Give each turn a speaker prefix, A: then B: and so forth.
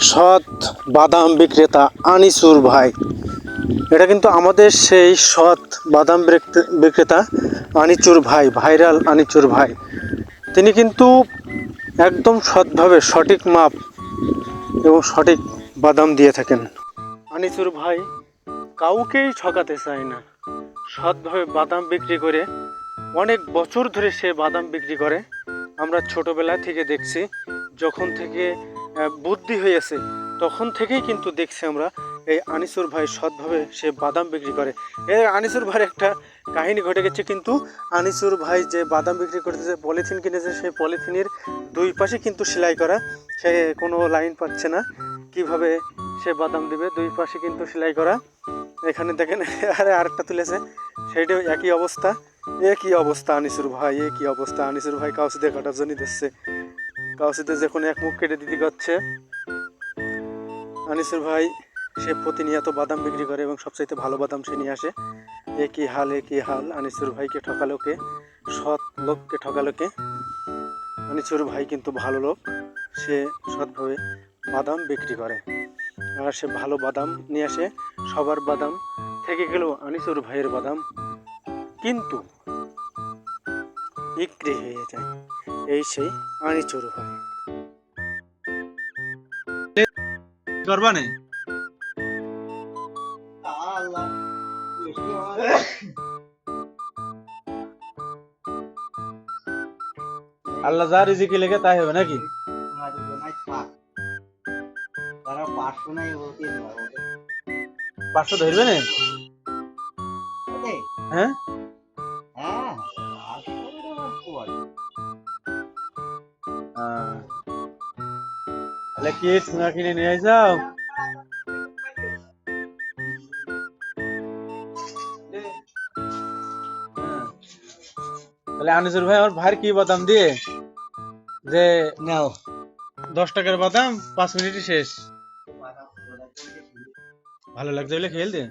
A: সৎ বাদাম বিক্রেতা আনিসুর ভাই। এটা কিন্তু আমাদের সেই সৎ বাদাম বিক্রেতা আনিচুর ভাই, ভাইরাল আনিচুর ভাই। তিনি কিন্তু একদম সৎভাবে সঠিক মাপ এবং সঠিক বাদাম দিয়ে থাকেন। আনিসুর ভাই কাউকেই ঠকাতে চায় না, সৎভাবে বাদাম বিক্রি করে অনেক বছর ধরে সে বাদাম বিক্রি করে। আমরা ছোটোবেলা থেকে দেখছি, যখন থেকে বুদ্ধি হয়েছে তখন থেকেই কিন্তু দেখছি আমরা এই আনিসুর ভাই সৎভাবে সে বাদাম বিক্রি করে। এর আনিসুর ভাইয়ের একটা কাহিনী ঘটে গেছে, কিন্তু আনিসুর ভাই যে বাদাম বিক্রি করতেছে, পলিথিন কিনেছে, সেই পলিথিনের দুই পাশে কিন্তু সেলাই করা, সে কোনো লাইন পাচ্ছে না, কিভাবে সে বাদাম দিবে, দুই পাশে কিন্তু সেলাই করা। এখানে দেখেন আরে আরেকটা তুলেছে, সেইটাও একই অবস্থা। কি অবস্থা আনিসুর ভাই, কি অবস্থা আনিসুর ভাই, কাউসিতে কাটার জন্য দিচ্ছে, কাউসিতে যে কোনো এক মুখ কেটে দিতে যাচ্ছে। আনিসুর ভাই সে প্রতিনিয়ত বাদাম বিক্রি করে এবং সবচাইতে ভালো বাদাম সে নিয়ে আসে। একই হাল আনিসুর ভাইকে ঠকালো কে, সৎ লোককে ঠকালো কে। আনিসুর ভাই কিন্তু ভালো লোক, সে সৎভাবে বাদাম বিক্রি করে আর সে ভালো বাদাম নিয়ে আসে। সবার বাদাম থেকে গেলেও আনিসুর ভাইয়ের বাদাম কিন্তু বিক্রি হয়ে যায়। এই সেই আনিচুর ভাই। আল্লাহ যা রিজিকে লেগে তাই হবে নাকি? 500 ধরবে না? হ্যাঁ, তাহলে কি ঠুঙা কিনে নিয়ে যাও? তাহলে আনিসুর ভাই আমার ভাইয়ের কি বাদাম দিয়ে যে নাও 10 টাকার বাদাম 5 মিনিটে শেষ। ভালো লাগছে বলে খেলতে।